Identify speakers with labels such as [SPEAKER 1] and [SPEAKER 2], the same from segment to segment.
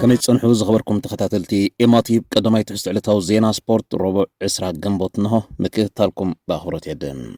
[SPEAKER 1] كميت صنحو زخبركم تخطاتلتي إماتيب قدماي تحست علتاو زينا سبورت ربع إسرا قنبوت نهو مكتالكم باخورة يدن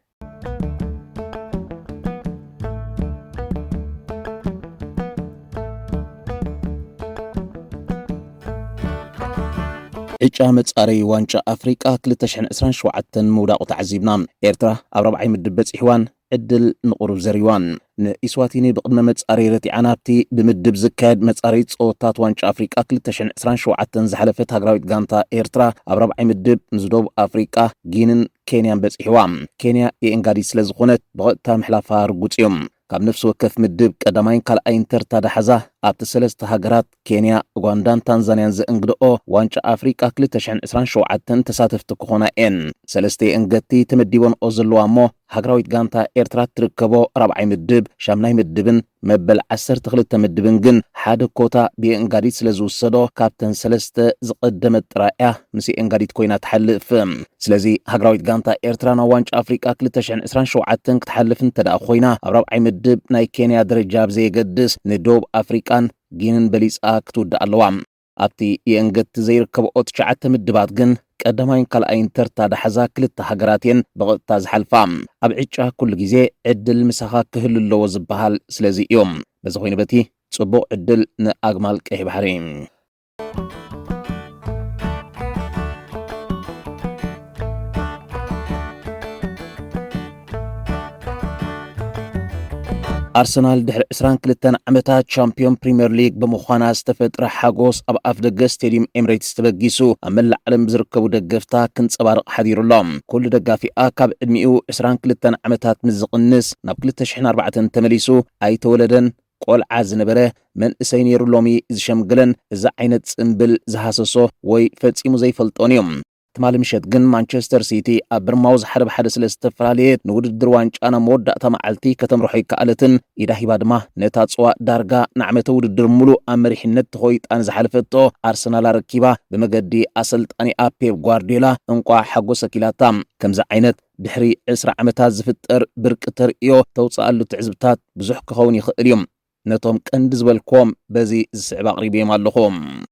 [SPEAKER 1] إيجا متصاري وانجا أفريقيا كلتشحن إسران شوعتن مولاقو تعزيبنا إيرترا أبربعي مدبت إحوان عدل نقرب زريوان نإسواتيني بقدم متصاري رتي عنابتي بمدب زكاد متصاري صوتات وانجا أفريقيا كلتشحن إسران شوعتن زحلفت هاقراويت غانتا إيرترا أبربعي مدب مزدوب أفريقيا جينن كينيان بس إحوان كينيا إنغادي سلزغونت بغتا محلافا رقوتيوم كاب نفس وكف مدب قدماين كالأين ترتا دحزا أبت سلسة هاقرات كينيا غواندان تنزانيان زنقدقو وانجا أفريقيا كلتشحن إسران شوعتن تساتف تكوخونا إن سلستي إنغتي تمديبون أوزلوا مو هاقراويت غانتا إيرترا تركبو ربعي مدب شامناي مدبن مبل 10 تخلت مدبن جن حاد كوتا بإنغادي سلزو السدو كابتن سلسة زقدمت رائع مسي إنغادي تكوينات تحلف سلزي هاقراويت غانتا إيرترا وانجا أفريقيا كلتشحن إسران شوعتن كتحلفن تدا أخوينا ربعي مدب ناي كينيا درجاب زي قدس ندوب أفريقان جينن بليس آكتود اللوام أبتي ينقت زيركب أوتشعت مدبات جن قدماين كالأين ترتا دحزا كلتا هاقراتين بغتا زحلفام أبعيجا كل جيزي عدل مساخا كهل اللو زبهال سلازي يوم بزخوين بتي تصبو عدل نأقمال كيه بحرين أرسنال دحر إسران كلتان عمتات شامبيون بريمير ليج بمخوانا استفتر حاقوس أب أفدق ستاديوم إمريتس تبقيسو أمل عالم بزركبو دقفتا كنت صبارق حدير اللهم كل دقافي آكاب ادميو إسران كلتان عمتات مزق النس ناب كلتا شحن 4 تمليسو أي تولدن قول عاز نبره من إسينير اللومي إذ شمقلن إذا عينت سنبل زهاسسو وي فتسيمو زي فلطونيوم تمال مشت جن مانشستر سيتي أبرماوز حرب حدث الاستفرالية نود الدروانج أنا مودة تمعلتي كتم روحي كالتن إذا هي ما نتات سواء دارجا نعمته ود الدرملو أمريح النت خويت أنا زحلفتو أرسنال ركيبة بمجدي أصلت أني أبيب غوارديولا انقع حقو سكيلاتام كم زعينت بحري إسرع عمتات زفتر بركتر إيو توصل له تعزبتات بزح كخوني اليوم نتوم كندز والكوم بزي السعب قريبين مالهم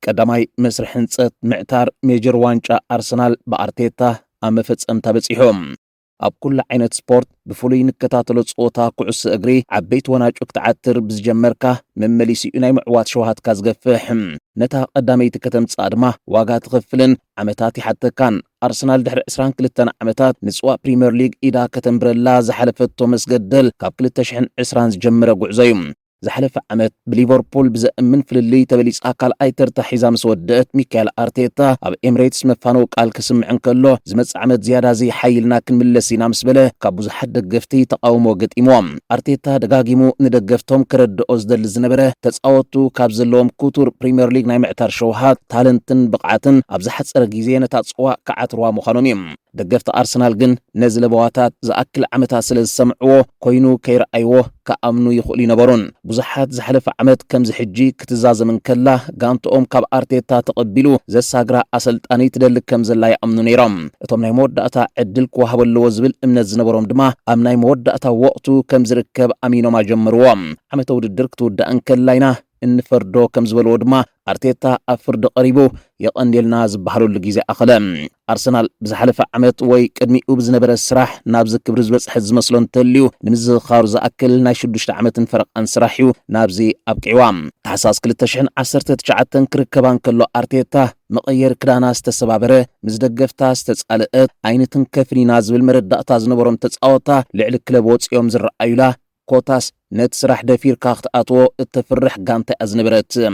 [SPEAKER 1] قدماي مسرح هنصت معتار ميجر وانجا أرسنال بأرتيتا أما فتصمتا بصيحوم أب كل عينت سبورت بفولي نكتاتلو صوتا كعس أجري عبيت وناجوك تعتر بزجمركا من مليسي يناي معوات شوهات كازقفحم نتا قدامي تكتم تصادمه واقات غفلن عمتاتي حتى كان أرسنال دحر إسران كلتنا عمتات نسوا بريمير ليج إذا كتمبرلا زحلفتو مسجدل كاب كلتشحن إسران زجمرة قعزيم زحلف عمت بليفربول بزأمن في اللي تبليس أكل أيتر تحيزام سودت ميكال أرتيتا أب إمريتس مفانو قال كسم عن كله زمت عمت زيادة زي حيلنا كن ملسينا مسبله كابوز حد دقفتي تقاومو قد إموام أرتيتا دقاقيمو ندقفتهم كرد أوزدل الزنبره تتصاوتو كابزلوم كوتور بريمير ليج ناي معتر شوهات تالنتن بقعتن أبزحت سرقيزين تتصوا كعتروا مخانوميم دقفت أرسنال جن نزل بواتات زأكل عمتها سلز سمعوه كوينو كير أيوه كأمنو يخولي نبرون بزحات زحلف عمت كم زحجي كتزاز من كله قانتو كاب أرتيتا تقبلو زي ساقرا أسلت أني تدلك كم زلاي أمنو نيرام اتوم ناي مودة عدلك وهب اللوزبل امنز نبرون دما أم ناي مودة وقتو كم زركب أمينو ما جمروام عمتو ددرك تود أنكلاينا إن فردو كم زبل ودما أرتيتا أفرد قريبو يقندل ناز بحلو اللقيزة أخلام أرسنال بزحلف عمت وي كدمي وبزنبر السراح نابز كبرز بس حز مسلون تليو نمز خارز أكل نايشدوش عمت فرق أنسراحيو نابزي أبقعوام تحساس كل تشحن 10 تشعتن كركبان كله أرتيتا مغير كدانا استسبابره مزدقفتا استسألقت عينتن كفري ناز بالمرد دقتا زنبرون تسعوتا لعل كلبوت يوم زر أيلا كوتاس نت سراح دفير كاخت أطو التفرح قانتا أزنبرت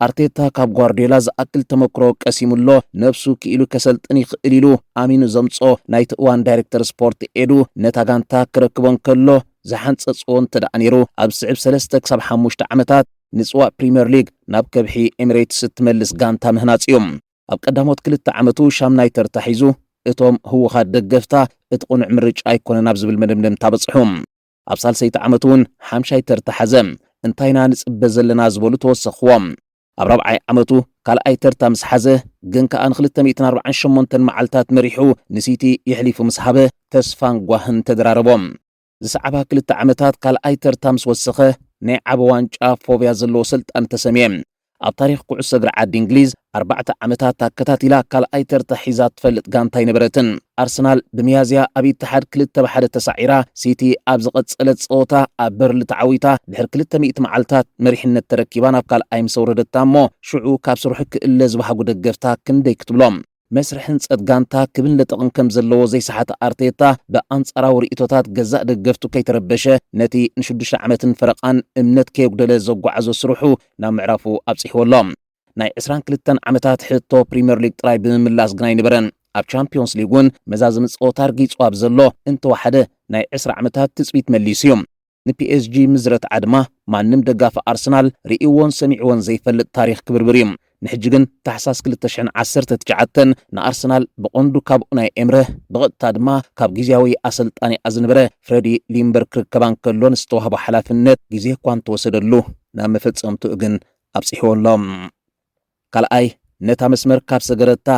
[SPEAKER 1] أرتيتا كاب غوارديولا زأكل تمكرو قسيمولو نفسو كيلو كسلطني خئليلو أمينو زمصو نايت وان دايركتور سبورت إدو نتا غانتا كركبون كلو زحنصصون تدعنيرو أب سعب 3 كسب 5 عمتات نسوا بريمير ليج ناب كبحي إمريتس تملس غانتا مهناصيوم أب قداموت كلتا عمتو شام نايتر تحيزو اتوم هو خاد دقفتا اتقنع مرج أيكون نابز بالمدمدم تابصحوم أب سالسيت عمتون حمشاي ترتحزم انتاينا نصب زلنا زبولو توسخوام أب ربعي عمتو قال أيتر تامس حزه جن كأن خلت 148 معلتات مريحو نسيتي يحلف مسحبه تسفان قوهن تدراربوم زسعبها كلت عمتات قال أيتر تامس وسخه نعب وانجا فوبيا زلو سلت أن تسميم ኣብ ታሪኽ ኩዕሶ እግሪ ዓዲ እንግሊዝ 4 ዓመታት ተከታቲላ ካልኣይ ተርታ ሒዛ ትፈልጥ ጋንታ ይነበረትን ኣርሰናል ብሚያዝያ ኣብ ኢትሓድ 2-1 ተሳዒራ ሲቲ ኣብ ዝቐጸለት ጸወታ ኣብ በርሊ ተዓዊታ ድሕሪ 200 መዓልታት መሪሕነት ተረኪባ ናብ ካልኣይ ምስ ወረደታ እሞ ሽዑ ካብ ስርሑ ክእለ ዝበሃጉ ደገፍታ ክንደይ ክትብሎም መስርሕ ህንጸት ጋንታ ክብን ለጠቕን ከም ዘለዎ ዘይሰሓተ ኣርቴታ ብኣንጻራዊ ርእቶታት ገዛእ ደገፍቱ ከይተረበሸ ነቲ ን6 ዓመትን ፈረቓን እምነት ከየጉደለ ዘጓዓዞ ስርሑ ናብ ምዕራፉ ኣብፂሕወሎም ናይ 22 ዓመታት ሕቶ ፕሪምየር ሊግ ጥራይ ብምምላስ ግን ኣይነበረን ኣብ ቻምፒዮንስ ሊግ እውን መዛዝም ጸወታ ርጊጹ ኣብ ዘሎ እንተወሓደ ናይ 20 ዓመታት ትጽቢት መሊሱ እዩ ንፒኤስጂ ምዝረት ዓድማ ማንም ደጋፊ ኣርሰናል ርእይዎን ሰሚዕዎን ዘይፈልጥ ታሪኽ ክብርብር እዩ ንሕጂ ግን ታሕሳስ 2019 ንኣርሰናል ብቐንዱ ካብ ኡናይ ኤምረ ብቐጥታ ድማ ካብ ግዜያዊ ኣሰልጣኒ ዝነበረ ፍሬዲ ሊምበርግ ክርከባን ከሎ ንዝተዋህቦ ሓላፍነት ግዜ እኳ እንተወሰደሉ ናብ መፈጸምትኡ ግን ኣብፂሕወሎም ካልኣይ ነታ መስመር ካብ ሰገረታ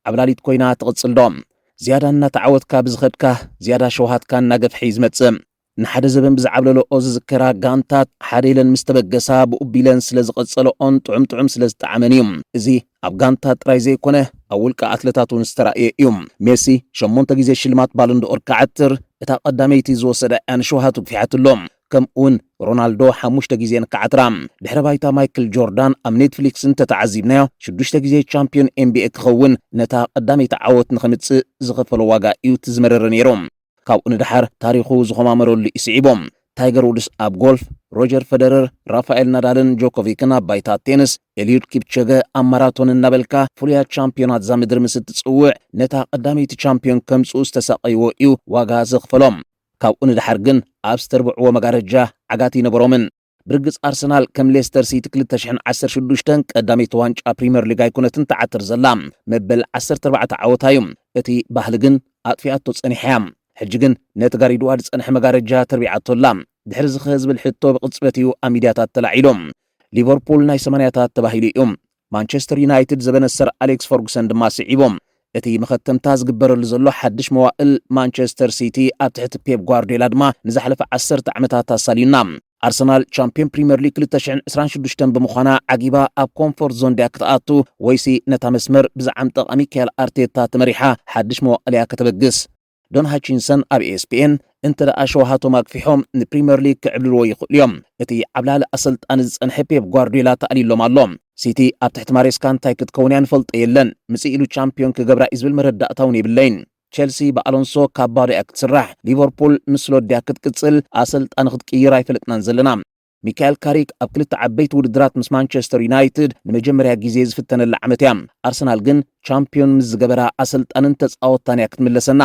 [SPEAKER 1] ዓብላሊት ኮይና ትቕጽልዶም ዝያዳ እናተዓወትካ ብዝኸድካ ዝያዳ ሸውሃትካ እናገፍሒ ዝመጽእ ንሓደ ዘበን ብዝዓብለሎኦ ዝዝከራ ጋንታት ሓደ ኢለን ምስ ተበገሳ ብኡቢለን ስለ ዝቐጸለኦን ጥዑም ስለ ዝጠዓመን እዩ እዚ ኣብ ጋንታ ጥራይ ዘይኮነ ኣብ ውልቃ ኣትሌታት እውን ዝተራእየ እዩ ሜሲ 8 ግዜ ሽልማት ባሎንዶኦር ክዓትር እታ ቀዳመይቲ ዝወሰደ ኣንሸውሃቱ ግፊሓትሎም ከምኡውን ሮናልዶ 5 ግዜ ንከዓትራ ድሕረ ባይታ ማይክል ጆርዳን ኣብ ኔትፍሊክስ እንተተዓዚብናዮ 6 ግዜ ቻምፒዮን ኤንቢኤ ክኸውን ነታ ቀዳመይቲ ዓወት ንኸምጽእ ዝኸፈሎ ዋጋ እዩ ትዝመረረ ነይሮም ካብኡ ንድሓር ታሪኹ ዝኸማመረሉ ይስዒቦም ታይገር ውድስ ኣብ ጎልፍ ሮጀር ፌደረር ራፋኤል ናዳልን ጆኮቪክን ኣብ ባይታ ቴንስ ኤልዩድ ኪፕቸገ ኣብ ማራቶን እናበልካ ፍሉያት ቻምፒዮናት ዛ ምድሪ ምስ እትጽውዕ ነታ ቀዳመይቲ ቻምፒዮን ከምጽኡ ዝተሰቐይዎ እዩ ዋጋ ዝኽፈሎም ካብኡ ንድሓር ግን ኣብ ዝተርብዕዎ መጋረጃ ዓጋት ይነበሮምን ብርግጽ ኣርሰናል ከም ሌስተር ሲቲ 2016 ቀዳመይቲ ዋንጫ ፕሪምየር ሊግ ኣይኮነትን ተዓትር ዘላ መበል 14 ዓወታ እዩ እቲ ባህሊ ግን ኣጥፊኣቶ ጸኒሐያ ሕጂ ግን ነቲ ጋሪድዋ ዝጸንሐ መጋረጃ ተርቢዓቶላ ድሕሪ ዝኽህዝብል ሕቶ ብቕጽበት እዩ ኣብ ሚድያታት ተላዒሎም ሊቨርፑል ናይ 80ታት ተባሂሉ እዩ ማንቸስተር ዩናይትድ ዘበነሰር ኣሌክስ ፈርጉሰን ድማ ስዒቦም እቲ መኸተምታ ዝግበረሉ ዘሎ ሓድሽ መዋእል ማንቸስተር ሲቲ ኣብ ትሕቲ ፔፕ ጓርዲዮላ ድማ ንዝሓለፈ 10 ዓመታት ኣሳሊዩና ኣርሰናል ቻምፒዮን ፕሪምየር ሊግ 2026 ብምዃና ዓጊባ ኣብ ኮምፎርት ዞን ዲያ ክትኣቱ ወይሲ ነታ መስመር ብዛዕሚ ጠቓሚ ሚካኤል ኣርቴታ ተመሪሓ ሓድሽ መዋእልያ ከተበግስ ዶን ሃቺንሰን ኣብ ESPN እንተ ደኣ ሸውሃቶም ኣግፊሖም ንፕሪምየር ሊግ ክዕብልዎ ይኽእሉ እዮም እቲ ዓብላሊ ኣሰልጣኒ ዝጸንሐ ፔፕ ጓርዲዮላ ተኣሊሎም ኣሎ ሲቲ ኣብ ትሕቲ ማሬስካ እንታይ ክትከውን እያ ንፈልጦ የለን ምጽእ ኢሉ ቻምፒዮን ክገብራ እዩ ዝብል መረዳእታ እውን የብለይን ቸልሲ ብኣሎንሶ ካብ ባዶ እያ ክትስራሕ ሊቨርፑል ምስ ሎድያ ክትቅጽል ኣሰልጣኒ ክትቅይር ኣይፈለጥናን ዘለና ሚካኤል ካሪክ ኣብ ክልተ ዓበይቲ ውድድራት ምስ ማንቸስተር ዩናይትድ ንመጀመርያ ግዜ ዝፍተነላ ዓመት እያ ኣርሰናል ግን ቻምፒዮን ምስ ዝገበራ ኣሰልጣንን ተጻወታን እያ ክትምለሰና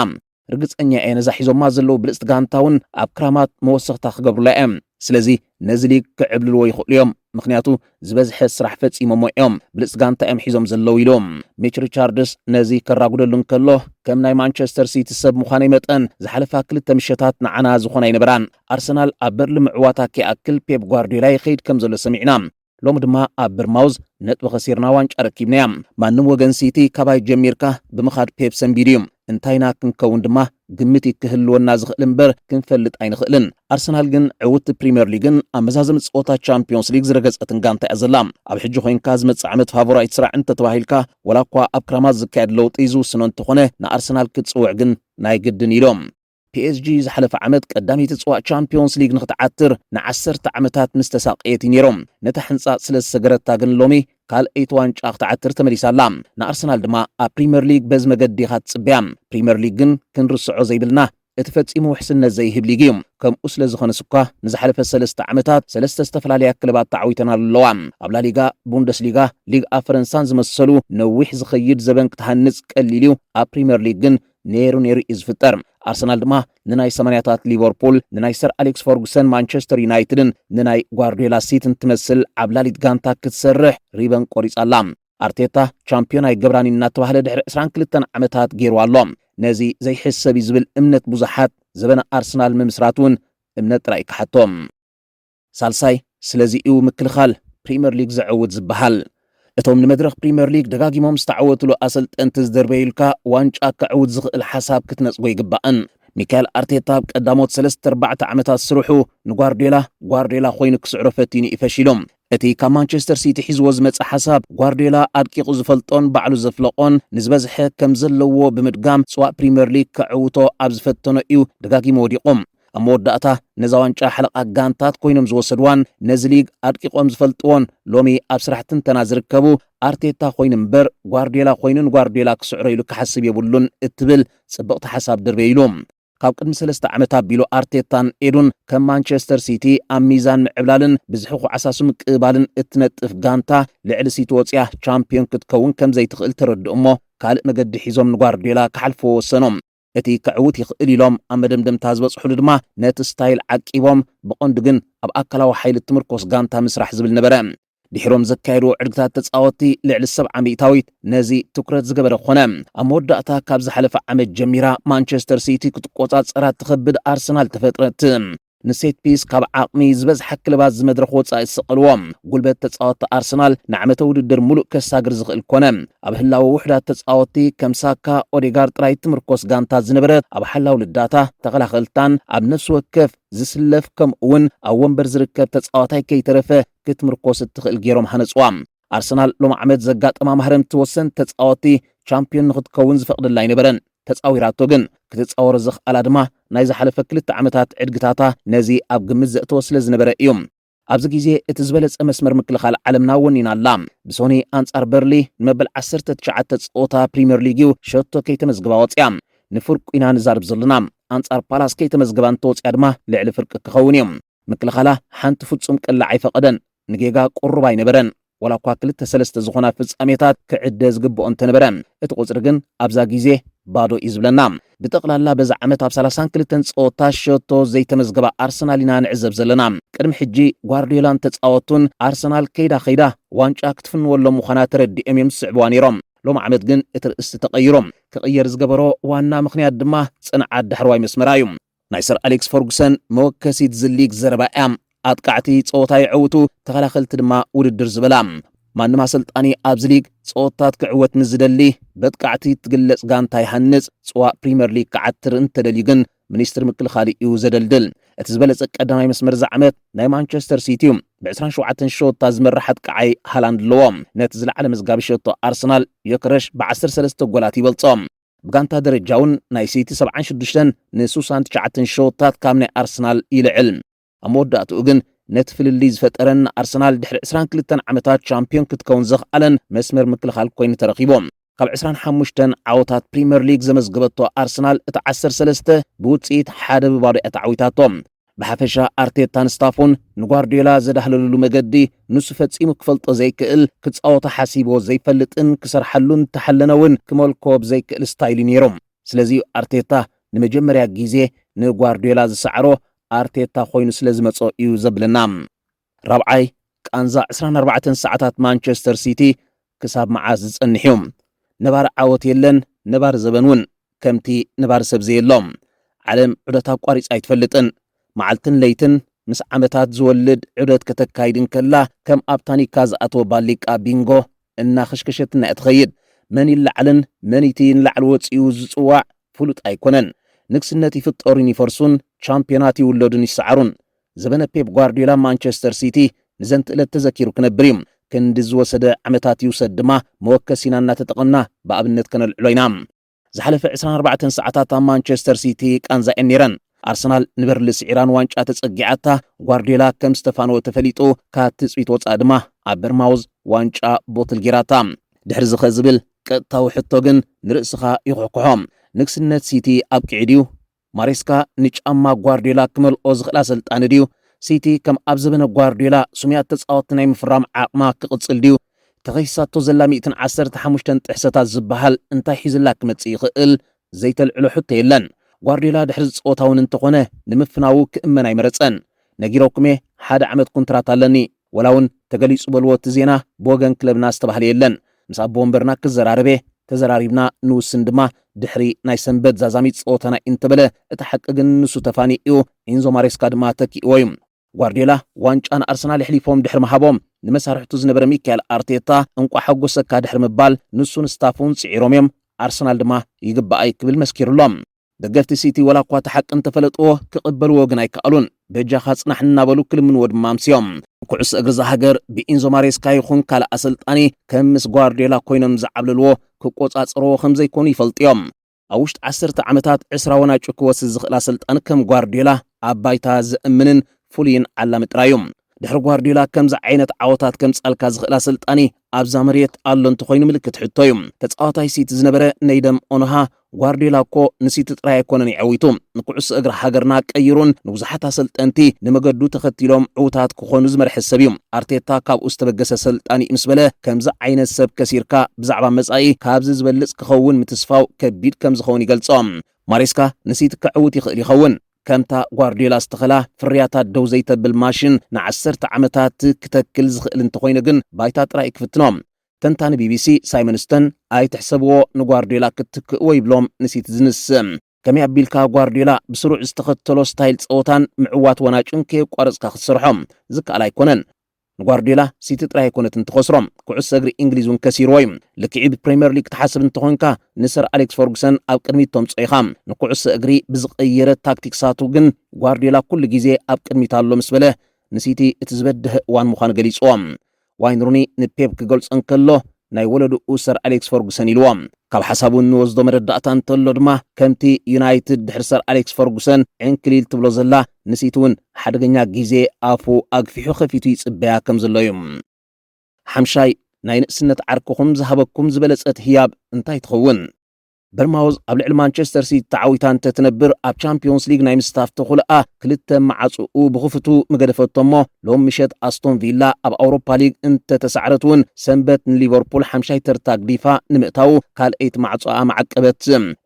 [SPEAKER 1] ርግጸኛ እየ ነዛ ሒዞማ ዘለዉ ብልጽቲ ጋንታውን ኣብ ክራማት መወሰኽታ ክገብሩላ እዮም ስለዚ ነዚ ሊግ ክዕብልዎ ይኽእሉ እዮም ምክንያቱ ዝበዝሐ ስራሕ ፈጺሞሞ እዮም ብልጽቲ ጋንታ እዮም ሒዞም ዘለዉ ኢሎም ሚች ሪቻርድስ ነዚ ከራጉደሉ እንከሎ ከም ናይ ማንቸስተር ሲቲ ሰብ ምዃነይ መጠን ዝሓለፋ 2 ምሸታት ንዓና ዝኾና ይነበራን ኣርሰናል ኣብ በርሊ ምዕዋታ ከይኣክል ፔፕ ጓርዲዮላ ይኸይድ ከም ዘሎ ሰሚዕና ሎሚ ድማ ኣብ ብርማውዝ ነጥቢ ኸሲርና ዋንጫ ረኪብና ማንም ወገን ሲቲ ካባይ ጀሚርካ ብምኻድ ፔፕ ሰንቢድ እዩ እንታይና ክንከውን ድማ ግምት ክህልወና ዝኽእል እምበር ክንፈልጥ ኣይንኽእልን ኣርሰናል ግን ዕውት ፕሪምየር ሊግን ኣብ መዛዘም ጸወታ ቻምፒዮንስ ሊግ ዝረገጸትን ጋንታ እያ ዘላ ኣብ ሕጂ ኮይንካ ዝመጽእ ዓመት ፋቮራይት ስራዕ እንተተባሂልካ ወላ እኳ ኣብ ክራማት ዝካየድ ለውጢ ዝውስኖ እንትኾነ ንኣርሰናል ክትጽውዕ ግን ናይ ግድን ኢሎም PSG ዝሓለፈ ዓመት ቀዳመይቲ ጽዋዕ ቻምፒዮንስ ሊግ ንኽትዓትር ን10 ዓመታት ምስ ተሳቀየት ነይሮም ነታ ሕንጻ ስለ ዝሰገረታ ግን ሎሚ ካልአይቲ ዋንጫ ክትዓትር ተመሊሳላ ንኣርሰናል ድማ ኣብ ፕሪምየር ሊግ በዚ መገዲ ክትጽብያ ፕሪምየር ሊግ ግን ክንርስዖ ዘይብልና እቲ ፈጺሙ ውሕስነት ዘይህብ ሊግ እዩ ከምኡ ስለ ዝኾነ ስኳ ንዝሓለፈ 3 ዓመታት 3 ዝተፈላለያ ክለባት ተዓዊተና ኣለዋ ኣብ ላሊጋ ቡንደስሊጋ ሊግ ኣብ ፈረንሳን ዝመሰሉ ነዊሕ ዝኸይድ ዘበን ክትሃንጽ ቀሊል እዩ ኣብ ፕሪምየር ሊግ ግን ነይሩ እዩ ዝፍጠር ኣርሰናል ድማ ንናይ 80ታት ሊቨርፑል ንናይ ሰር ኣሌክስ ፈርጉሰን ማንቸስተር ዩናይትድን ንናይ ጓርዲዮላ ሲቲን ትመስል ዓብላሊት ጋንታ ክትሰርሕ ሪበን ቆሪጻላ ኣርቴታ ቻምፒዮን ኣይገብራን እናተባህለ ድሕሪ 22 ዓመታት ገይሩ ኣሎ ነዚ ዘይሕሰብ ዝብል እምነት ብዙሓት ዘበነ ኣርሰናል ምምስራቱን እምነት ጥራይ ክሓቶም ሳልሳይ ስለዚኡ ምክልኻል ፕሪምየር ሊግ ዘዕውት ዝበሃል እቶም ንመድረኽ ፕሪምየር ሊግ ደጋጊሞም ዝተዓወትሉ ኣሰልጠንቲ ዝደርበይልካ ዋንጫ ክዕውት ዝኽእል ሓሳብ ክትነጽጎ ይግባእን ሚካኤል አርቴታ ቀዳሞት 3-4 ዓመታት ስርሑ ንጓርዲዮላ ኮይኑ ክስዕሮ ፈቲኑ ይፈሽሎም እቲ ካብ ማንቸስተር ሲቲ ሒዝዎ ዝመጽ ሓሳብ ጓርዲዮላ አድቂቑ ዝፈልጦን ባዕሉ ዘፍለቆን ንዝበዝሐ ከም ዘለዎ ብምድጋም ጽዋእ ፕሪምየር ሊግ ክዕውቶ ኣብ ዝፈተኖ እዩ ደጋጊሙ ወዲቖም ኣብ መወዳእታ ነዛ ዋንጫ ሓለቓ ጋንታት ኮይኖም ዝወሰድዋን ነዚ ሊግ አድቂቖም ዝፈልጥዎን ሎሚ ኣብ ስራሕ ትንተና ዝርከቡ አርቴታ ኮይኑ እምበር ጓርዲዮላ ክስዕሮ ኢሉ ክሓስብ የብሉን እትብል ጽብቕቲ ሓሳብ ድርበ ኢሎም ካብ ቅድሚ 3 ዓመታት ቢሎ አርቴታን ኤዱን ከም ማንቸስተር ሲቲ ኣብ ሚዛን ምዕብላልን ብዝሕኹ ዓሳሱ ምቅባልን እትነጥፍ ጋንታ ልዕሊ ሲቲ ወፅያ ቻምፒዮን ክትከውን ከም ዘይትኽእል ተረድኡ እሞ ካልእ መገዲ ሒዞም ንጓርዲዮላ ክሓልፍዎ ወሰኖም እቲ ክዕውት ይኽእል ኢሎም ኣብ መደምደምታ ዝበፅሑሉ ድማ ነቲ ስታይል ዓቂቦም ብቐንዱ ግን ኣብ ኣካላዊ ሓይሊ ትምርኮስ ጋንታ ምስራሕ ዝብል ነበረ ድሕሮም ዘካየዱ ዕድግታት ተጻወቲ ልዕሊ 70 ሚእታዊት ነዚ ትኩረት ዝገበረ ኾነ ኣብ መወዳእታ ካብ ዝሓለፈ ዓመት ጀሚራ ማንቸስተር ሲቲ ክትቆጻጸራ ትኸብድ ኣርሰናል ተፈጥረት ንሴት ፒስ ካብ ዓቕሚ ዝበዝሐ ክለባት ዝመድረኽ ወጻኢ ዝሰቐልዎም ጉልበት ተጻወቲ ኣርሰናል ንዓመተ ውድድር ሙሉእ ከሳግር ዝኽእል ኮነ ኣብ ህላዊ ውሕዳት ተጻወቲ ከም ሳካ ኦዴጋርድ ጥራይ ትምርኮስ ጋንታ ዝነበረት ኣብ ሓላዊ ልዳታ ተኸላኸልታን ኣብ ነፍሲ ወከፍ ዝስለፍ ከምኡውን ኣብ ወንበር ዝርከብ ተጻዋታይ ከይተረፈ ክትምርኮስ እትኽእል ገይሮም ሃነጽዋ ኣርሰናል ሎም ዓመት ዘጋጠማ ማህረምቲ ወሰን ተጻወቲ ቻምፒዮን ንኽትከውን ዝፈቕደላ ኣይነበረን ተጻዊራቶ ግን ክትጻወር ዝኽኣላ ድማ ናይ ዝሓለፈ 2 ዓመታት ዕድግታታ ነዚ ኣብ ግምት ዘእተወስለ ዝነበረ እዮም ኣብዚ ግዜ እቲ ዝበለጸ መስመር ምክልኻል ዓለምና ወኒና ኣላ ብሶኒ ኣንጻር በርሊ ንመበል 19 ጸወታ ፕሪምየር ሊግ ሸቶ ከይተመዝግባ ወፅያ ንፍርቂ ኢና ንዛርብ ዘለና ኣንጻር ፓላስ ከይተመዝግባ እንተወፅያ ድማ ልዕሊ ፍርቂ ክኸውን እዮም ምክልኻላ ሓንቲ ፍጹም ቀላዕ ኣይፈቐደን ንጌጋ ቁሩብ ኣይነበረን ወላ እኳ 2-3 ዝኾና ፍጻሜታት ክዕደ ዝግብኦ እንተነበረ እቲ ቁፅሪ ግን ኣብዛ ግዜ ባዶ እዩ ዝብለና ብጠቕላላ በዛ ዓመት ኣብ 32 ጸወታ ሸቶ ዘይተመዝገባ ኣርሰናል ኢና ንዕዘብ ዘለና ቅድሚ ሕጂ ጓርዲዮላን ተጻወቱን ኣርሰናል ከይዳ ዋንጫ ክትፍንወሎም ምዃና ተረዲኦም እዮም ዝስዕብዋ ነይሮም ሎም ዓመት ግን እቲ ርእስቲ ተቐይሮም ክቕየር ዝገበሮ ዋና ምኽንያት ድማ ጽንዓት ዳሕርዋይ መስመራ እዩ ናይ ሰር ኣሌክስ ፈርጉሰን መወከሲት ዝሊግ ዘረባያ ኣጥቃዕቲ ጸወታ ይዕውቱ ተኸላኸልቲ ድማ ውድድር ዝበላ ማንም ኣሰልጣኒ ኣብዚ ሊግ ጸወታት ክዕወት ንዝደሊ በጥቃዕቲ ትግለጽ ጋንታ ይሃንጽ ጽዋእ ፕሪምየር ሊግ ክዓትር እንተደልዩ ግን ሚኒስትር ምክልኻል እዩ ዘደልድል እቲ ዝበለጸ ቀዳማይ መስመር ዝዓመት ናይ ማንቸስተር ሲቲ ብ27 ሸወታ ዝመራሓት ከዓይ ሃላንድ ኣለዎ ነቲ ዝለዓለ መዝጋቢ ሸቶ ኣርሰናል የክረሽ ብ13 ጎላት ይበልጾም ብጋንታ ደረጃውን ናይ ሲቲ 76 ን69 ሸወታት ካብ ናይ ኣርሰናል ይልዕል ኣብ መወዳእትኡ ግን ነቲ ፍልሊ ዝፈጠረን ኣርሰናል ድሕሪ 22 ዓመታት ቻምፒዮን ክትከውን ዝኽኣለን መስመር ምክልኻል ኮይኑ ተረኺቦም ካብ 25 ዓወታት ፕሪምየር ሊግ ዘመዝገበቶ ኣርሰናል እቲ 13 ብውጽኢት 1 ባዶ ተዓዊታቶም ብሓፈሻ ኣርቴታን ስታፉን ንጓርዲዮላ ዘዳህለሉ መገዲ ንሱ ፈጺሙ ክፈልጦ ዘይክእል ክጻወቶ ሓሲቦ ዘይፈልጥን ክሰርሓሉን ተሓለነውን ክመልክቦ ዘይክእል ስታይል ነይሮም ስለዚ ኣርቴታ ንመጀመርያ ግዜ ንጓርዲዮላ ዝሰዓሮ ኣርቴታ ኮይኑ ስለ ዝመጾ እዩ ዘብለና ራብዓይ ቃንዛ 24 ሰዓታት ማንቸስተር ሲቲ ክሳብ መዓዝ ዝጸንሕ እዩ ነባር ዓወት የለን ነባር ዘበንውን ከምቲ ነባር ሰብ ዘየሎም ዓለም ዑደት ኣቋሪጻ ኣይትፈልጥን መዓልትን ለይትን ምስ ዓመታት ዝወልድ ዑደት ከተካይድን ከላ ከም ኣብ ታኒካ ዝኣተወ ባሊቃ ቢንጎ እናኸሽከሸትና እትኸይድ መን ይለዓልን መኒቲ ንላዕሊ ወፂኡ ዝጽዋዕ ፍሉጥ ኣይኮነን ንግስነት ይፍጠሩን ይፈርሱን ቻምፒዮናት ይውለዱን ይሰዓሩን ዘበነ ፔፕ ጓርዲዮላ ማንቸስተር ሲቲ ንዘንቲ ዕለት ተዘኪሩ ክነብር እዩ ክንዲ ዝወሰደ ዓመታት ይውሰድ ድማ መወከሲና እናተጠቐና ብኣብነት ከነልዕሎ ኢና ዝሓለፈ 24 ሰዓታት ኣብ ማንቸስተር ሲቲ ቃንዛኤን ነይረን ኣርሰናል ንበርሊ ስዒራን ዋንጫ ተጸጊዓታ ጓርዲዮላ ከም ስቴፋኖ ተፈሊጡ ካብ ትጽቢት ወጻእ ድማ ኣብ በርማውዝ ዋንጫ ቦትል ጌራታ ድሕሪ ዝኸዝብል ቀጥታዊ ሕቶ ግን ንርእስኻ ይኹሕኩሖም ንግስነት ሲቲ ኣብ ቅዒድዩ ማሬስካ ንጫማ ጓርዲዮላ ክመልኦ ዝኽእል ኣሰልጣኒ ድዩ ሲቲ ከም ኣብ ዘበነ ጓርዲዮላ ሱሙያት ተጻወቲ ናይ ምፍራም ዓቕማ ክቕጽል ድዩ ተኸይሳቶ ዘላ 115 ጥሕሰታት ዝበሃል እንታይ ሒዝላ ክመጽእ ይኽእል ዘይተልዕሎ ሕቶ የለን ጓርዲዮላ ድሕሪ ዝጸወታውን እንተኾነ ንምፍናው ክእመን ኣይመረጸን ነጊሮኩሜ 1 ዓመት ኮንትራት ኣለኒ ወላውን ተገሊጹ በልዎ እቲ ዜና ብወገን ክለብና ዝተባህለ የለን ምስ ኣቦ ወንበርና ክዘራረበ ተዘራሪብና ንውስን ድማ ድሕሪ ናይ ሰንበት ዛዛሚት ጸወታና እንተበለ እቲ ሓቂ ግን ንሱ ተፋኒኡ ኢንዞ ማሬስካ ድማ ተኪእዎ እዩ ጓርዲዮላ ዋንጫን ኣርሰናል ሕሊፎም ድሕሪ መሃቦም ንመሳርሕቱ ዝነበረ ሚካኤል ኣርቴታ እንቋ ሓጎሰካ ድሕሪ ምባል ንሱን ስታፉን ጽዒሮም እዮም ኣርሰናል ድማ ይግባኣይ ክብል መስኪሩሎም ደገፍቲ ሲቲ ወላ እኳ ተሓቅን ተፈለጥዎ ክቕበልዎ ግን ኣይከኣሉን በጃኻ ጽናሕና በሉ ክልምንዎ ድማ ኣምስዮም ኩዕሶ እግሪ ሃገር ብኢንዞ ማሬስካ ይኹን ካልእ ኣሰልጣኒ ከም ምስ ጓርዲዮላ ኮይኖም ዝዓብልልዎ ክቆጻጽርዎ ከም ዘይኮኑ ይፈልጥዮም ኣብ ውሽጢ 10 ዓመታት 20 ወናጩ ክወስድ ዝኽእል ኣሰልጣኒ ከም ጓርዲዮላ ኣብ ባይታ ዝእምንን ፍሉይን ዓላሚ ጥራዩ ድሕሪ ጓርዲዮላ ከምዚ ዓይነት ዓወታት ከም ጻልካ ዝኽእል ኣሰልጣኒ ኣብዛ መሬት ኣሎ እንተኮይኑ ምልክት ሕቶ እዩ ተጻዋታይ ሲቲ ዝነበረ ነይደም ኦኖሃ ጓርዲዮላ እኮ ንሲቲ ጥራይ ኣይኮነን ይዓዊቱ ንኩዕሶ እግሪ ሃገርና ቀይሩን ንብዙሓት ኣሰልጠንቲ ንመገዱ ተኸቲሎም ዕውታት ክኾኑ ዝመርሐ ሰብ እዩ ኣርቴታ ካብኡ ዝተበገሰ ሰልጣኒ ምስ በለ ከምዚ ዓይነት ሰብ ከሲርካ ብዛዕባ መጻኢ ካብዚ ዝበልጽ ክኸውን ምትስፋው ከቢድ ከም ዝኸውን ይገልጾም ማሬስካ ንሲቲ ክዕውት ይኽእል ይኸውን ከምታ ጓርዲዮላ ዝተኸላ ፍርያታት ደው ዘይተብል ማሽን ን10 ዓመታት ክተክል ዝኽእል እንተኮይኑ ግን ባይታ ጥራይ ክፍትኖም ተንታኒ ቢቢሲ ሳይመን ስተን ኣይትሕሰብዎ ንጓርዲዮላ ክትክእዎ ይብሎም ንሲቲ ዝንስም ከመይ ኣቢልካ ጓርዲዮላ ብስሩዕ ዝተኸተሎ ስታይል ፀወታን ምዕዋት ወናጭን ከየቋረፅካ ክትሰርሖም ዝከኣል ኣይኮነን ንጓርዲዮላ ሲቲ ጥራይ ኣይኮነት እንትኸስሮም ኩዕሶ እግሪ እንግሊዝ እውን ከሲርዎ እዩ ልክዕ ብፕሪምየር ሊግ ትሓስብ እንተኮንካ ንሰር ኣሌክስ ፈርጉሰን ኣብ ቅድሚት ተምፅኦ ኢኻ ንኩዕሶ እግሪ ብዝቐየረ ታክቲክሳቱ ግን ጓርዲዮላ ኩሉ ግዜ ኣብ ቅድሚት ኣሎ ምስ በለ ንሲቲ እቲ ዝበድህ እዋን ምዃኑ ገሊፅዎም ዋይን ሩኒ ንፔፕ ክገልጾ እንከሎ ናይ ወለዱኡ ሰር ኣሌክስ ፈርጉሰን ኢልዎም ካብ ሓሳቡ ንወስዶ መረዳእታ እንተሎ ድማ ከምቲ ዩናይትድ ድሕሪ ሰር ኣሌክስ ፈርጉሰን ዕንክሊል ትብሎ ዘላ ንሲቲ እውን ሓደገኛ ግዜ ኣፉ ኣግፊሑ ከፊቱ ይጽበያ ከም ዘሎ እዩ ሓምሻይ ናይ ንእስነት ዓርክኹም ዝሃበኩም ዝበለጸት ህያብ እንታይ ትኸውን በርማውዝ ኣብ ልዕሊ ማንቸስተር ሲቲ ተዓዊታ እንተትነብር ኣብ ቻምፒዮንስ ሊግ ናይ ምስታፍ ተኹልኣ ክልተ ማዓጽኡ ብኽፍቱ መገደፈቶሞ ሎም ምሸት ኣስቶን ቪላ ኣብ ኣውሮፓ ሊግ እንተተሰዓረት እውን ሰንበት ንሊቨርፑል 5 ተርታ ግዲፋ ንምእታው ካልአይቲ ማዕጽኣ ማዓቀበት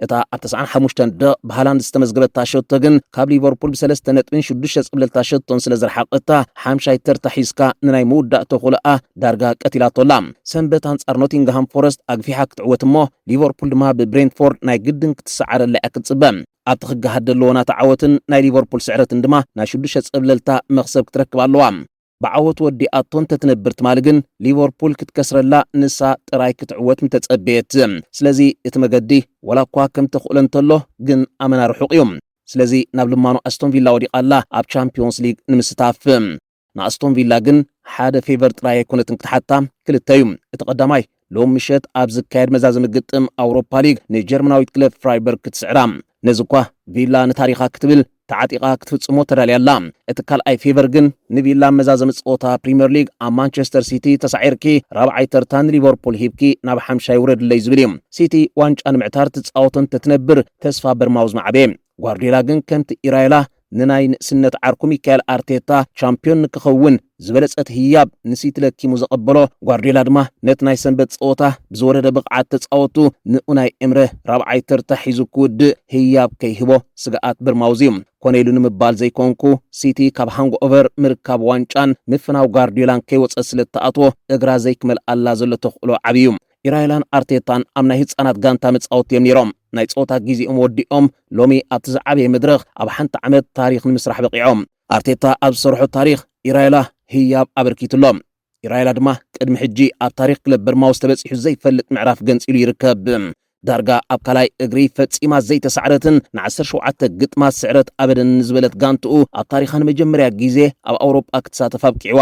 [SPEAKER 1] እታ ኣብ 95 ደቂቕ ብሃላንድ ዝተመዝገበታ ሸቶ ግን ካብ ሊቨርፑል ብ3.6 ጽብለልታ ሸቶን ስለ ዝረሓቐታ 5 ተርታ ሒዝካ ንናይ መውዳእ ተኹልኣ ዳርጋ ቀቲላቶላ ሰንበት አንጻር ኖቲንግሃም ፎረስት ኣግፊሓ ክትዕወት እሞ ሊቨርፑል ድማ ብብሬንትፎርድ ናይ ግድን ክትሰዓረላ ክትጽበም ኣብ ትኽጋሃድ ዘለዎና ተዓወትን ናይ ሊቨርፑል ስዕረትን ድማ ናይ 6 ጽብለልታ መኽሰብ ክትረክብ ኣለዋ ብዓወት ወዲኣቶን ተትነብር ትማል ግን ሊቨርፑል ክትከስረላ ንሳ ጥራይ ክትዕወት ምተጸበየት ስለዚ እቲ መገዲ ወላ እኳ ከም ተኽእሎ እንተሎ ግን ኣመና ርሑቕ እዩ ስለዚ ናብ ልማኑ ኣስቶን ቪላ ወዲቓላ ኣብ ቻምፒዮንስ ሊግ ንምስታፍ ንኣስቶን ቪላ ግን ሓደ ፌቨር ጥራይ ኣይኮነትን ክትሓታ ክልተ እዩ እቲ ቀዳማይ ሎም ምሸት ኣብ ዝካየድ መዛዘሚ ግጥም ኣውሮፓ ሊግ ንጀርመናዊት ክለብ ፍራይበርግ ክትስዕራ ነዚ እኳ ቪላ ንታሪኻ ክትብል ተዓጢቓ ክትፍጽሞ ተዳልያላ እቲ ካልኣይ ፌቨር ግን ንቪላ መዛዘሚ ፀወታ ፕሪምየር ሊግ ኣብ ማንቸስተር ሲቲ ተሳዒርኪ 4ይ ተርታ ንሊቨርፑል ሂብኪ ናብ 5 ይውረድለይ ዝብል እዩ ሲቲ ዋንጫ ንምዕታር ትጻወቶን ተትነብር ተስፋ በርማውዝ ማዕበ ጓርዲዮላ ግን ከምቲ ኢራይላ ንናይ ንእስነት ዓርኩ ሚካኤል ኣርቴታ ቻምፒዮን ክኸውን ዝበለጸት ህያብ ንሲቲ ለኪሙ ዘቐበሎ ጓርዲዮላ ድማ ነቲ ናይ ሰንበት ፀወታ ብዝወረደ ብቕዓት ተጻወቱ ንኡናይ እምረ 4ይ ተርታ ሒዙ ክውድእ ህያብ ከይህቦ ስጋኣት በርማውዝ እዩ ኮነ ኢሉ ንምባል ዘይኮንኩ ሲቲ ካብ ሃንግኦቨር ምርካብ ዋንጫን ምፍናው ጓርዲዮላን ከይወፀት ስለ ተኣትዎ እግራ ዘይክመልኣላ ዘሎ ተኽእሎ ዓብዩ ኢራይላን ኣርቴታን ኣብ ናይ ህፃናት ጋንታ መጻወት እዮም ነይሮም ናይ ፀወታ ጊዜኦም ወዲኦም ሎሚ ኣብቲ ዝዓበየ መድረኽ ኣብ ሓንቲ ዓመት ታሪኽ ንምስራሕ በቂዖም ኣርቴታ ኣብ ዝሰርሖ ታሪኽ ኢራይላ ህያብ ኣበርኪትሎም ኢራይላ ድማ ቅድሚ ሕጂ ኣብ ታሪኽ ክለብ በርማውዝ ተበፂሑ ዘይፈልጥ ምዕራፍ ገንፂሉ ይርከብ ዳርጋ ኣብ ካልኣይ እግሪ ፈጺማ ዘይተሳዕረትን ን17 ግጥማት ስዕረት ኣበደን ዝበለት ጋንትኡ ኣብ ታሪኻ ንመጀመርያ ግዜ ኣብ ኣውሮጳ ክትሳተፍ ኣብቂዕዋ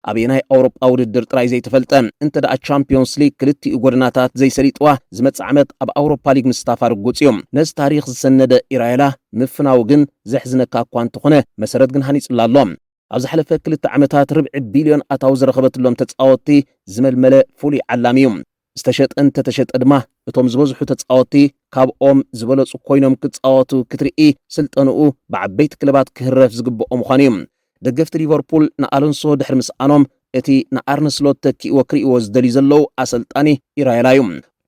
[SPEAKER 1] ኣብ ናይ ኣውሮጳ ውድድር ጥራይ ዘይተፈልጠ እንተ ደኣ ቻምፒዮንስ ሊግ ክልቲኡ ጎደናታት ዘይሰሊጥዋ ዝመጽእ ዓመት ኣብ ኣውሮፓ ሊግ ምስታፍ ኣርጉጽ እዩ ነዚ ታሪኽ ዝሰነደ ኢራይላ ምፍናው ግን ዘሕዝነካ እኳ እንተኾነ መሰረት ግን ሃኒጹላ ኣሎ ኣብ ዝሓለፈ 2 ዓመታት 4 ቢልዮን ኣታዊ ዝረኸበትሎም ተጻወቲ ዝመልመለ ፍሉይ ዓላሚ እዩ ዝተሸጠን ተተሸጠ ድማ እቶም ዝበዝሑ ተጻወቲ ካብኦም ዝበለጹ ኮይኖም ክጻወቱ ክትርኢ ስልጠንኡ ብዓበይቲ ክለባት ክህረፍ ዝግብኦ ምዃኑ እዩ ደገፍቲ ሊቨርፑል ንኣሎንሶ ድሕሪ ምስኣኖም እቲ ንኣርነ ስሎት ተኪእዎ ክርእዎ ዝደልዩ ዘለዉ ኣሰልጣኒ ኢራይላ እዩ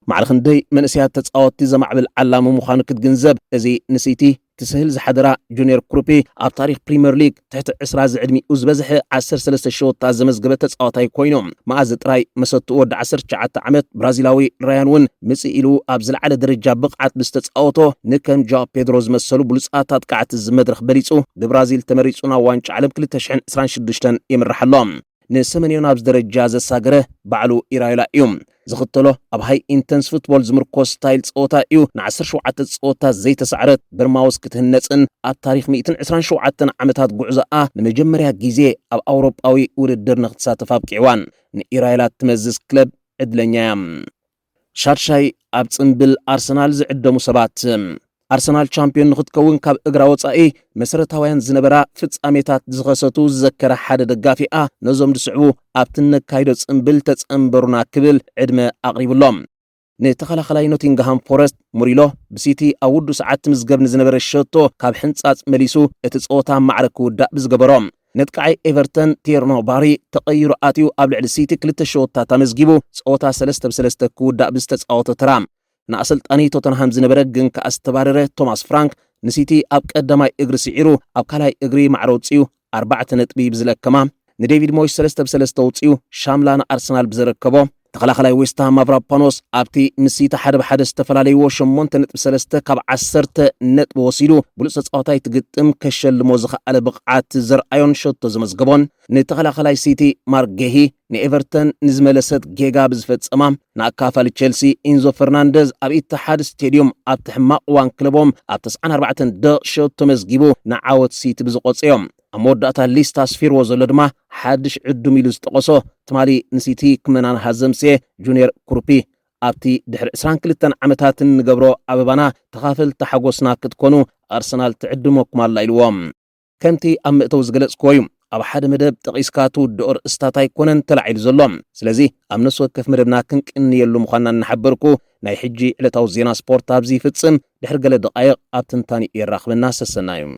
[SPEAKER 1] ማዕረ ክንደይ መንእስያት ተጻወቲ ዘማዕብል ዓላሚ ምዃኑ ክትግንዘብ እዚ ንሲቲ ትስህል ዝሓደራ ጁኒየር ክሩፒ ኣብ ታሪኽ ፕሪምየር ሊግ ትሕቲ 20 ዝዕድሚኡ ዝበዝሐ 13 ሸወታት ዘመዝገበ ተጻዋታይ ኮይኑ መዓዝ ጥራይ መሰትኡ ወዲ 19 ዓመት ብራዚላዊ ራያን እውን ምጽእ ኢሉ ኣብ ዝለዓለ ደረጃ ብቕዓት ብዝተጻወቶ ንከም ጃ ፔድሮ ዝመሰሉ ብሉጻት ኣጥቃዕቲ ዝመድረኽ በሊጹ ብብራዚል ተመሪጹ ናብ ዋንጫ ዓለም 2026 የምርሓሎም ንሰመንዮን ኣብ ደረጃ ዘሳገረ ባዕሉ ኢራይላ እዩ ዝኽተሎ ኣብ ሃይ ኢንተንስ ፉትቦል ዝምርኮስ ስታይል ፀወታ እዩ ን17 ፀወታ ዘይተሰዓረት በርማውስ ክትህነፅን ኣብ ታሪክ 127 ዓመታት ጉዕዞኣ ንመጀመርያ ግዜ ኣብ ኣውሮጳዊ ውድድር ንኽትሳተፍ ኣብቂዕዋን ንኢራይላ ትመዝዝ ክለብ ዕድለኛ እያ ሻድሻይ ኣብ ጽምብል ኣርሰናል ዝዕደሙ ሰባት ኣርሰናል ቻምፒዮን ንኽትከውን ካብ እግራ ወፃኢ መሰረታውያን ዝነበራ ፍጻሜታት ዝኸሰቱ ዝዘከረ ሓደ ደጋፊኣ ነዞም ድስዕቡ ኣብቲ ነካይዶ ጽምብል ተጸንበሩና ክብል ዕድመ ኣቕሪብሎም ንተኸላኸላይ ኖቲንግሃም ፎረስት ሙሪሎ ብሲቲ ኣብ ውዱ ሰዓት ምዝገብ ንዝነበረ ሸቶ ካብ ሕንጻጽ መሊሱ እቲ ፀወታ ማዕረ ክውዳእ ብዝገበሮም ነጥቃዓይ ኤቨርተን ቴርኖ ባሪ ተቐይሩ ኣትዩ ኣብ ልዕሊ ሲቲ 2 ሸወታት ኣመዝጊቡ ፀወታ 3-3 ክውዳእ ብዝተፃወተ ተራም ንኣሰልጣኒ ቶተንሃም ዝነበረ ግን ከኣስተባረረ ቶማስ ፍራንክ ንሲቲ ኣብ ቀዳማይ እግሪ ስዒሩ ኣብ ካልኣይ እግሪ ማዕረ ውፅኡ 4 ነጥቢ ብዝለከማ ንዴቪድ ሞይስ 3-3 ውፅኡ ሻምላ ንኣርሰናል ብዝረከቦ ተኸላኸላይ ዌስትሃም ማቭራፓኖስ ኣብቲ ንሲቲ ሓደ ብሓደ ዝተፈላለይዎ 8.3 ካብ 10 ነጥቢ ወሲዱ ብሉፅ ተፃዋታይ ትግጥም ከሸልሞ ዝኽኣለ ብቕዓት ዘርኣዮን ሸቶ ዝመዝገቦን ንተኸላኸላይ ሲቲ ማርጌሂ ንኤቨርተን ንዝመለሰት ጌጋ ብዝፈጸማ ንኣካፋሊ ቸልሲ ኢንዞ ፈርናንደዝ ኣብ ኢትሓድ ስቴድዮም ኣብቲ ሕማቕ እዋን ክለቦም ኣብ 94 ደቂቕ ሸቶ መዝጊቡ ንዓወት ሲቲ ብዝቖፅዮም ኣብ መወዳእታ ሊስታ ስፊርዎ ዘሎ ድማ ሓድሽ ዕዱም ኢሉ ዝጠቐሶ ትማሊ ንሲቲ ክመናን ሃዘምሴ ጁኒየር ኩሩፒ ኣብቲ ድሕሪ 22 ዓመታትን ንገብሮ ኣበባና ተኻፈልቲ ሓጎስና ክትኮኑ ኣርሰናል ትዕድመኩም ኣላ ኢልዎም ከምቲ ኣብ ምእተው ዝገለጽክዎ እዩ ኣብ ሓደ መደብ ጠቒስካ ትውድኦ ርእስታት ኣይኮነን ተላዒሉ ዘሎ ስለዚ ኣብ ነፍሲ ወከፍ መደብና ክንቅንየሉ ምዃንና እናሓበርኩ ናይ ሕጂ ዕለታዊ ዜና ስፖርት ኣብዚ ይፍጽም ድሕሪ ገለ ደቓይቕ ኣብ ትንታኒ የራኽበና ሰሰና እዩ